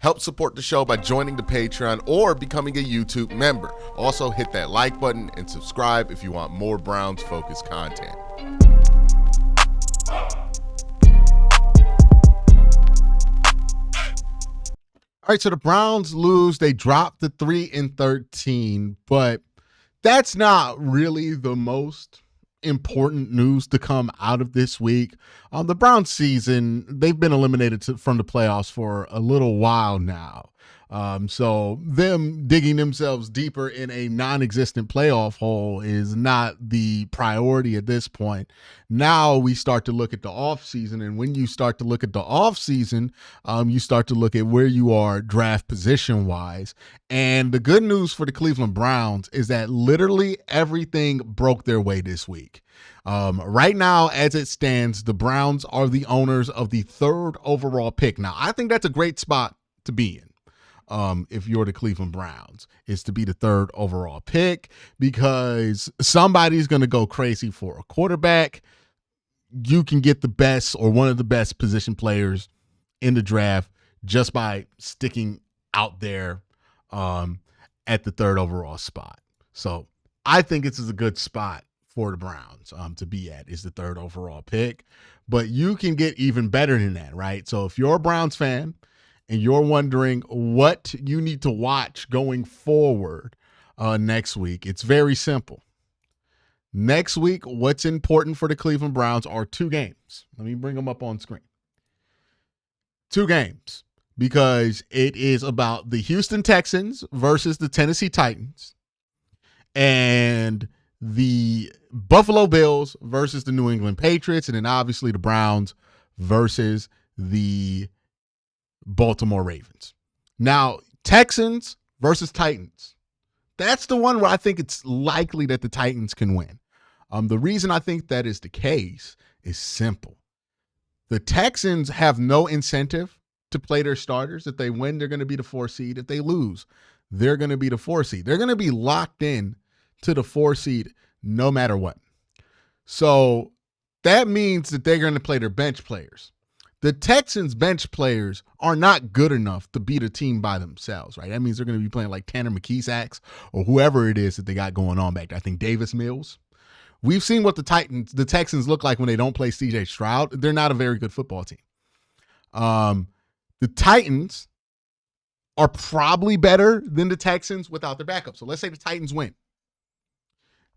Help support the show by joining the Patreon or becoming a YouTube member. Also, hit that like button and subscribe if you want more Browns-focused content. All right, so the Browns lose. They drop to 3-13, but that's not really the most important news to come out of this week. The Browns season, they've been eliminated from the playoffs for a little while now. So them digging themselves deeper in a non-existent playoff hole is not the priority at this point. Now we start to look at the offseason, and when you start to look at the offseason, you start to look at where you are draft position-wise. And the good news for the Cleveland Browns is that literally everything broke their way this week. Right now, as it stands, the Browns are the owners of the 3rd overall pick. Now, I think that's a great spot to be in. If you're the Cleveland Browns, is to be the 3rd overall pick, because somebody's going to go crazy for a quarterback. You can get the best or one of the best position players in the draft just by sticking out there at the 3rd overall spot. So I think this is a good spot for the Browns to be at, is the 3rd overall pick. But you can get even better than that, right? So if you're a Browns fan and you're wondering what you need to watch going forward next week, it's very simple. Next week, what's important for the Cleveland Browns are 2 games. Let me bring them up on screen. 2 games, because it is about the Houston Texans versus the Tennessee Titans and the Buffalo Bills versus the New England Patriots, and then obviously the Browns versus the Baltimore Ravens. Now, Texans versus Titans. That's the one where I think it's likely that the Titans can win. The reason I think that is the case is simple. The Texans have no incentive to play their starters. If they win, they're going to be the 4 seed. If they lose, they're going to be the 4 seed. They're going to be locked in to the 4 seed no matter what. So that means that they're going to play their bench players. The Texans' bench players are not good enough to beat a team by themselves, right? That means they're going to be playing like Tanner McKeesacks or whoever it is that they got going on back there. I think Davis Mills. We've seen what the Texans look like when they don't play C.J. Stroud. They're not a very good football team. The Titans are probably better than the Texans without their backup. So let's say the Titans win.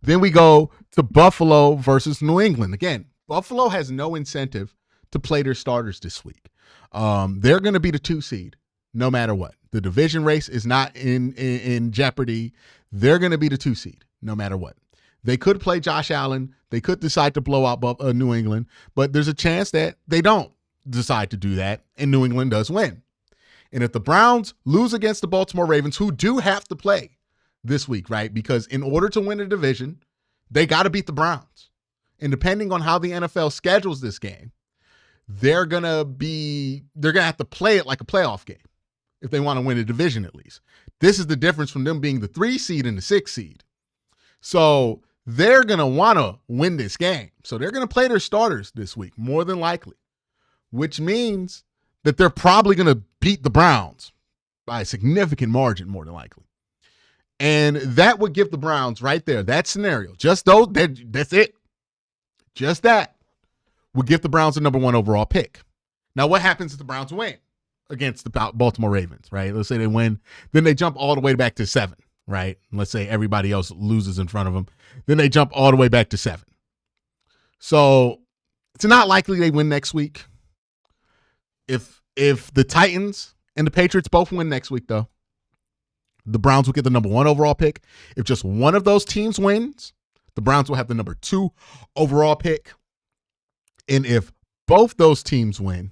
Then we go to Buffalo versus New England. Again, Buffalo has no incentive to play their starters this week. They're going to be the 2 seed no matter what. The division race is not in jeopardy. They're going to be the 2 seed no matter what. They could play Josh Allen. They could decide to blow out New England, but there's a chance that they don't decide to do that, and New England does win. And if the Browns lose against the Baltimore Ravens, who do have to play this week, right? Because in order to win a division, they got to beat the Browns. And depending on how the NFL schedules this game, they're going to have to play it like a playoff game if they want to win a division at least. This is the difference from them being the 3 seed and the 6 seed. So they're going to want to win this game. So they're going to play their starters this week, more than likely, which means that they're probably going to beat the Browns by a significant margin, more than likely. And that would give the Browns right there, that scenario, just those, that's it. Just that would give the Browns the number 1 overall pick. Now, what happens if the Browns win against the Baltimore Ravens, right? Let's say they win. Then they jump all the way back to 7, right? And let's say everybody else loses in front of them. Then they jump all the way back to 7. So it's not likely they win next week. If the Titans and the Patriots both win next week, though, the Browns will get the number 1 overall pick. If just one of those teams wins, the Browns will have the number 2 overall pick. And if both those teams win,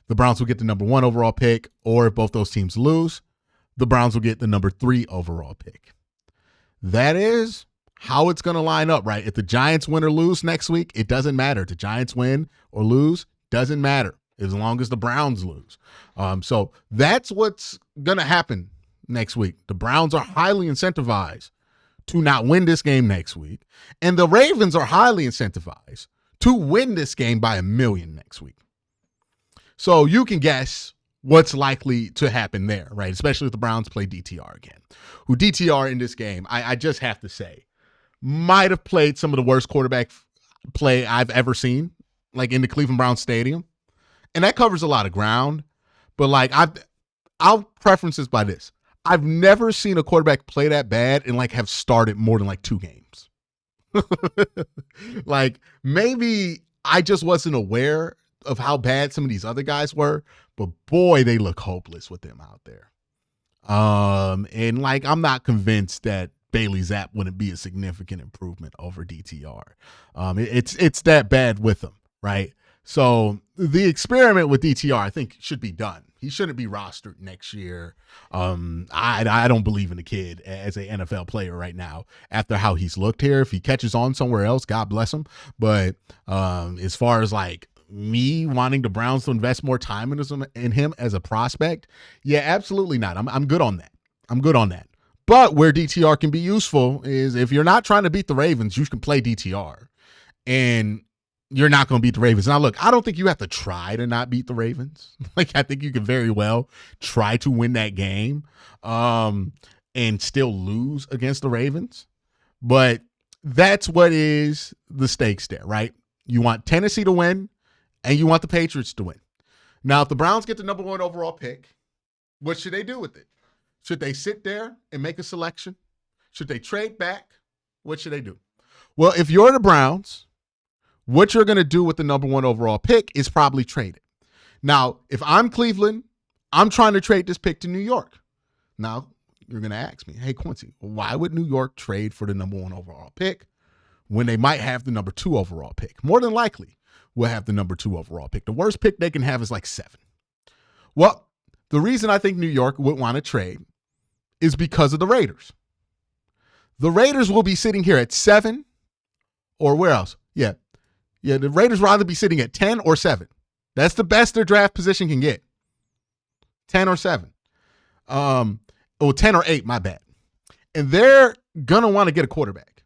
the Browns will get the number 1 overall pick. Or if both those teams lose, the Browns will get the number 3 overall pick. That is how it's going to line up, right? If the Giants win or lose next week, it doesn't matter. If the Giants win or lose, doesn't matter as long as the Browns lose. So that's what's going to happen next week. The Browns are highly incentivized to not win this game next week. And the Ravens are highly incentivized to win this game by 1 million next week. So you can guess what's likely to happen there, right? Especially if the Browns play DTR again. Who DTR in this game, I just have to say, might have played some of the worst quarterback play I've ever seen, like in the Cleveland Browns stadium. And that covers a lot of ground. But like I'll preference this by this. I've never seen a quarterback play that bad and like have started more than like 2 games. Like maybe I just wasn't aware of how bad some of these other guys were, but boy, they look hopeless with them out there. And like I'm not convinced that Bailey Zapp wouldn't be a significant improvement over DTR. It's that bad with them, right? So the experiment with DTR, I think, should be done. He shouldn't be rostered next year. I don't believe in the kid as an NFL player right now after how he's looked here. If he catches on somewhere else, God bless him. But as far as like me wanting the Browns to invest more time in him as a prospect, yeah, absolutely not. I'm good on that. I'm good on that. But where DTR can be useful is if you're not trying to beat the Ravens, you can play DTR. And you're not going to beat the Ravens. Now, look, I don't think you have to try to not beat the Ravens. Like, I think you can very well try to win that game and still lose against the Ravens. But that's what is the stakes there, right? You want Tennessee to win, and you want the Patriots to win. Now, if the Browns get the number 1 overall pick, what should they do with it? Should they sit there and make a selection? Should they trade back? What should they do? Well, if you're the Browns, what you're going to do with the number 1 overall pick is probably trade it. Now, if I'm Cleveland, I'm trying to trade this pick to New York. Now, you're going to ask me, hey, Quincy, why would New York trade for the number 1 overall pick when they might have the number 2 overall pick? More than likely, we'll have the number 2 overall pick. The worst pick they can have is like 7. Well, the reason I think New York would want to trade is because of the Raiders. The Raiders will be sitting here at 7 or where else? Yeah, the Raiders will either be sitting at 10 or 7. That's the best their draft position can get. 10 or 7. 10 or 8, my bad. And they're going to want to get a quarterback.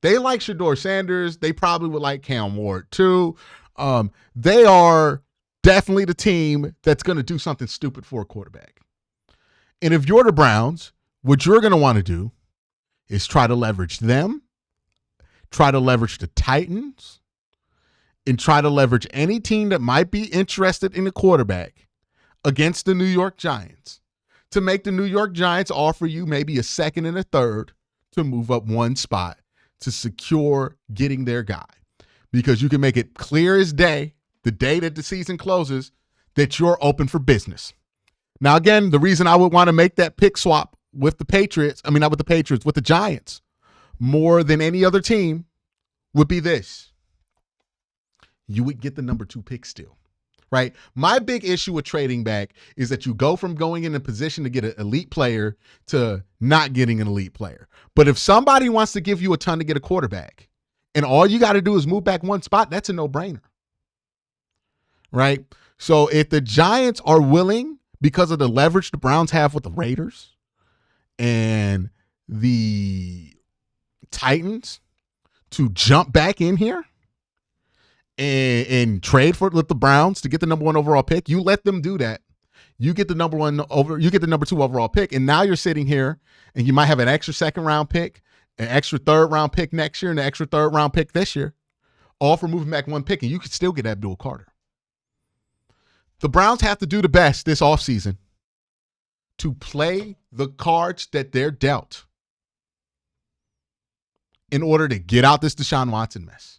They like Shedeur Sanders. They probably would like Cam Ward too. They are definitely the team that's going to do something stupid for a quarterback. And if you're the Browns, what you're going to want to do is try to leverage them, try to leverage the Titans, and try to leverage any team that might be interested in a quarterback against the New York Giants to make the New York Giants offer you maybe a 2nd and a 3rd to move up 1 spot to secure getting their guy. Because you can make it clear as day, the day that the season closes, that you're open for business. Now, again, the reason I would want to make that pick swap with the Patriots, not with the Patriots, with the Giants, more than any other team would be this. You would get the number 2 pick still, right? My big issue with trading back is that you go from going in a position to get an elite player to not getting an elite player. But if somebody wants to give you a ton to get a quarterback and all you got to do is move back 1 spot, that's a no-brainer, right? So if the Giants are willing, because of the leverage the Browns have with the Raiders and the Titans, to jump back in here and trade with the Browns to get the number 1 overall pick, you let them do that. You get the number 2 overall pick, and now you're sitting here and you might have an extra 2nd round pick, an extra 3rd round pick next year, and an extra 3rd round pick this year, all for moving back 1 pick, and you could still get Abdul Carter. The Browns have to do the best this offseason to play the cards that they're dealt in order to get out this Deshaun Watson mess.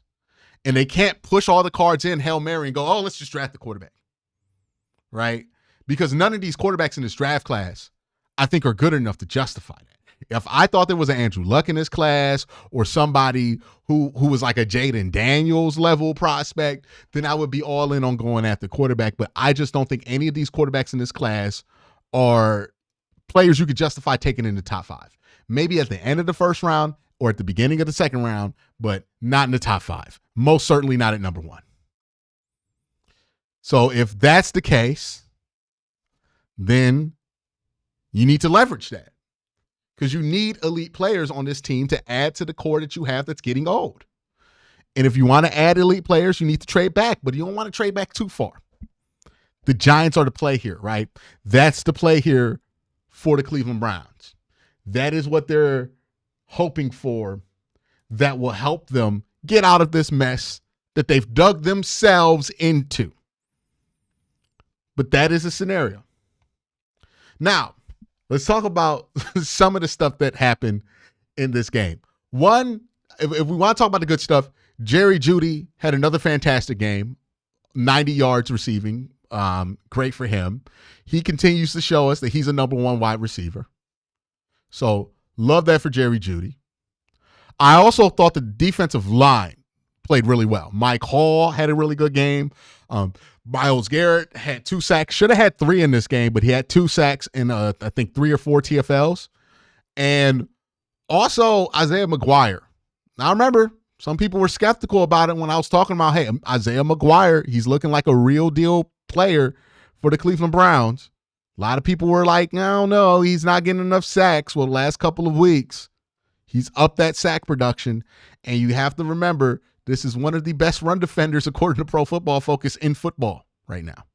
And they can't push all the cards in Hail Mary and go, oh, let's just draft the quarterback, right? Because none of these quarterbacks in this draft class, I think, are good enough to justify that. If I thought there was an Andrew Luck in this class or somebody who was like a Jaden Daniels level prospect, then I would be all in on going after quarterback. But I just don't think any of these quarterbacks in this class are players you could justify taking in the top 5. Maybe at the end of the 1st round or at the beginning of the 2nd round, but not in the top 5. Most certainly not at number 1. So if that's the case, then you need to leverage that because you need elite players on this team to add to the core that you have that's getting old. And if you want to add elite players, you need to trade back, but you don't want to trade back too far. The Giants are the play here, right? That's the play here for the Cleveland Browns. That is what they're hoping for that will help them get out of this mess that they've dug themselves into. But that is a scenario. Now, let's talk about some of the stuff that happened in this game. One, if we want to talk about the good stuff, Jerry Jeudy had another fantastic game, 90 yards receiving. Great for him. He continues to show us that he's a number one wide receiver. So love that for Jerry Jeudy. I also thought the defensive line played really well. Mike Hall had a really good game. Myles Garrett had 2 sacks. Should have had 3 in this game, but he had 2 sacks and I think 3 or 4 TFLs. And also Isaiah McGuire. Now remember, some people were skeptical about it when I was talking about, hey, Isaiah McGuire, he's looking like a real deal player for the Cleveland Browns. A lot of people were like, I don't know, he's not getting enough sacks. Well, the last couple of weeks, he's up that sack production. And you have to remember, this is one of the best run defenders, according to Pro Football Focus, in football right now.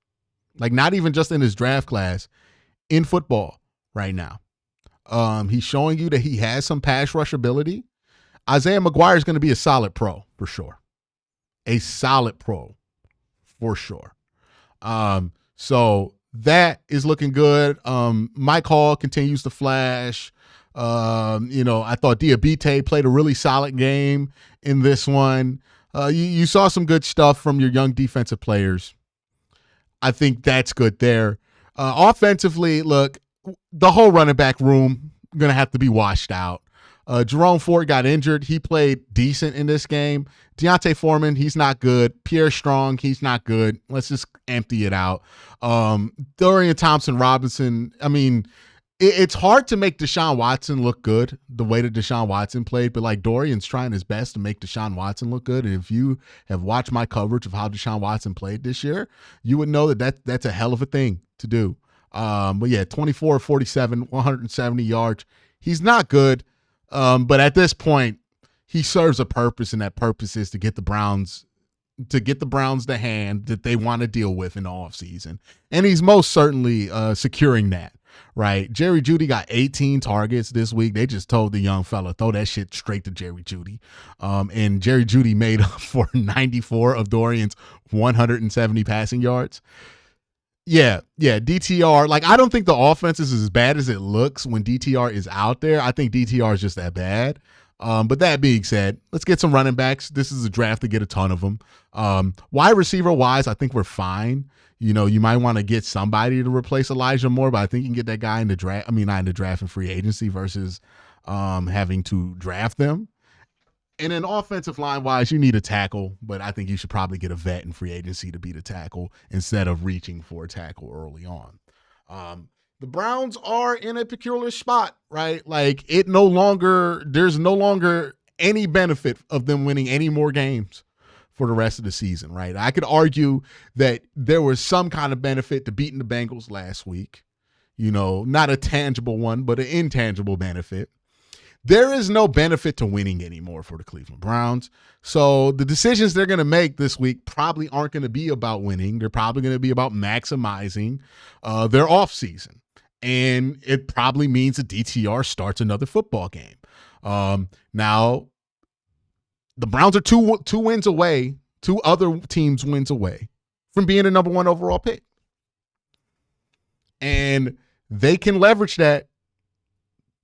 Like, not even just in his draft class, in football right now. He's showing you that he has some pass rush ability. Isaiah McGuire is going to be a solid pro for sure. A solid pro for sure. So that is looking good. Mike Hall continues to flash. I thought Diabite played a really solid game in this one. You saw some good stuff from your young defensive players. I think that's good there. Offensively, look, the whole running back room going to have to be washed out. Jerome Ford got injured. He played decent in this game. Deontay Foreman, he's not good. Pierre Strong, he's not good. Let's just empty it out. Dorian Thompson-Robinson, I mean, it's hard to make Deshaun Watson look good the way that Deshaun Watson played, but like Dorian's trying his best to make Deshaun Watson look good. And if you have watched my coverage of how Deshaun Watson played this year, you would know that's a hell of a thing to do. But yeah, 24-47, 170 yards. He's not good. But at this point, he serves a purpose, and that purpose is to get the Browns the hand that they want to deal with in the offseason. And he's most certainly securing that, right? Jerry Jeudy got 18 targets this week. They just told the young fella, throw that shit straight to Jerry Jeudy. And Jerry Jeudy made up for 94 of Dorian's 170 passing yards. Yeah, DTR. Like, I don't think the offense is as bad as it looks when DTR is out there. I think DTR is just that bad. But that being said, let's get some running backs. This is a draft to get a ton of them. Wide receiver wise, I think we're fine. You might want to get somebody to replace Elijah Moore, but I think you can get that guy in the draft. I mean, not in the draft and free agency versus having to draft them. And then offensive line wise, you need a tackle, but I think you should probably get a vet in free agency to be the tackle instead of reaching for a tackle early on. The Browns are in a peculiar spot, right? Like, there's no longer any benefit of them winning any more games for the rest of the season, right? I could argue that there was some kind of benefit to beating the Bengals last week, not a tangible one, but an intangible benefit. There is no benefit to winning anymore for the Cleveland Browns. So the decisions they're going to make this week probably aren't going to be about winning. They're probably going to be about maximizing their offseason. And it probably means that DTR starts another football game. Now, the Browns are two wins away, 2 other teams' wins away from being a number 1 overall pick. And they can leverage that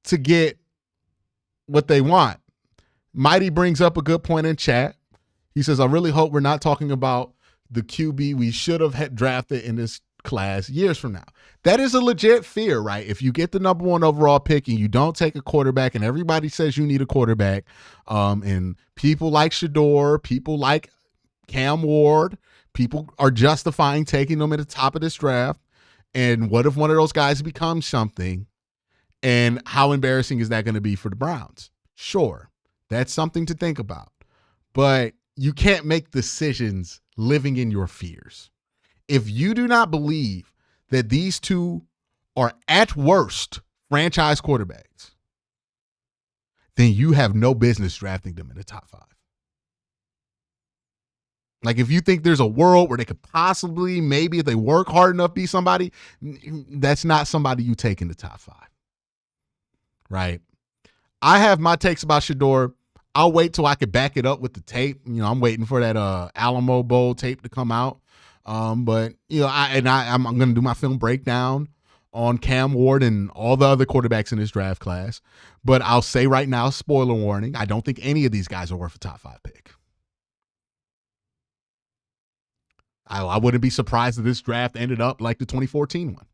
to get what they want. Mighty brings up a good point in chat. He says, I really hope we're not talking about the QB we should have drafted in this class years from now. That is a legit fear, right? If you get the number 1 overall pick and you don't take a quarterback, and everybody says you need a quarterback, and people like Shador, people like Cam Ward, people are justifying taking them at the top of this draft. And what if one of those guys becomes something? And how embarrassing is that going to be for the Browns? Sure, that's something to think about. But you can't make decisions living in your fears. If you do not believe that these two are at worst franchise quarterbacks, then you have no business drafting them in the top 5. Like if you think there's a world where they could possibly, maybe if they work hard enough, be somebody, that's not somebody you take in the top 5. Right? I have my takes about Shedeur. I'll wait till I can back it up with the tape. I'm waiting for that Alamo Bowl tape to come out. But I'm going to do my film breakdown on Cam Ward and all the other quarterbacks in this draft class. But I'll say right now, spoiler warning, I don't think any of these guys are worth a top 5 pick. I wouldn't be surprised if this draft ended up like the 2014 one.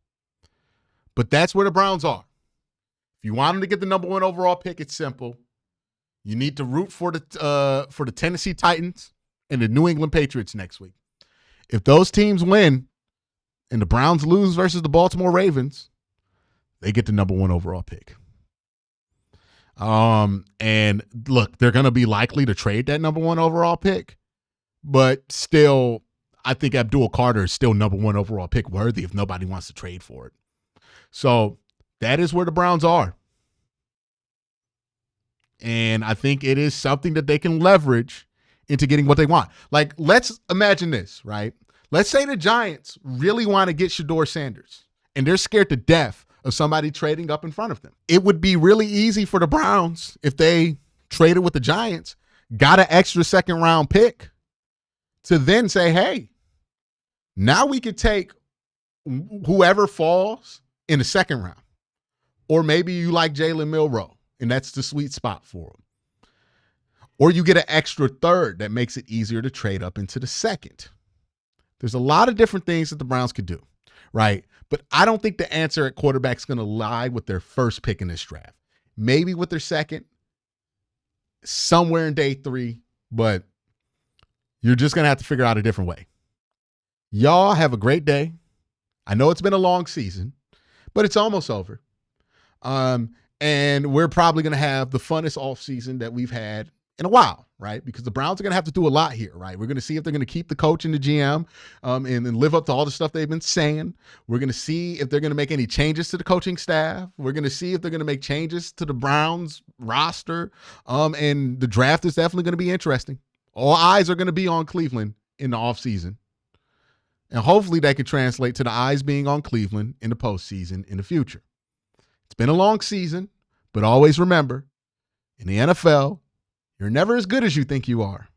But that's where the Browns are. If you want them to get the number 1 overall pick, it's simple. You need to root for the Tennessee Titans and the New England Patriots next week. If those teams win and the Browns lose versus the Baltimore Ravens, they get the number 1 overall pick. And look, they're going to be likely to trade that number 1 overall pick, but still, I think Abdul Carter is still number 1 overall pick worthy if nobody wants to trade for it. So that is where the Browns are. And I think it is something that they can leverage into getting what they want. Like, let's imagine this, right? Let's say the Giants really want to get Shedeur Sanders, and they're scared to death of somebody trading up in front of them. It would be really easy for the Browns if they traded with the Giants, got an extra second-round pick, to then say, hey, now we could take whoever falls in the second round. Or maybe you like Jalen Milroe, and that's the sweet spot for him. Or you get an extra third that makes it easier to trade up into the second. There's a lot of different things that the Browns could do, right? But I don't think the answer at quarterback is going to lie with their first pick in this draft. Maybe with their second, somewhere in day 3, but you're just going to have to figure out a different way. Y'all have a great day. I know it's been a long season, but it's almost over. And we're probably going to have the funnest offseason that we've had in a while, right? Because the Browns are going to have to do a lot here, right? We're going to see if they're going to keep the coach and the GM and live up to all the stuff they've been saying. We're going to see if they're going to make any changes to the coaching staff. We're going to see if they're going to make changes to the Browns roster. And the draft is definitely going to be interesting. All eyes are going to be on Cleveland in the offseason. And hopefully that can translate to the eyes being on Cleveland in the postseason in the future. It's been a long season, but always remember, in the NFL, you're never as good as you think you are,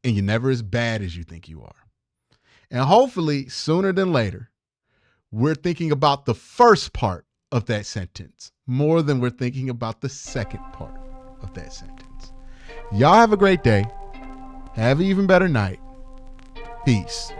and you're never as bad as you think you are. And hopefully, sooner than later, we're thinking about the first part of that sentence more than we're thinking about the second part of that sentence. Y'all have a great day. Have an even better night. Peace.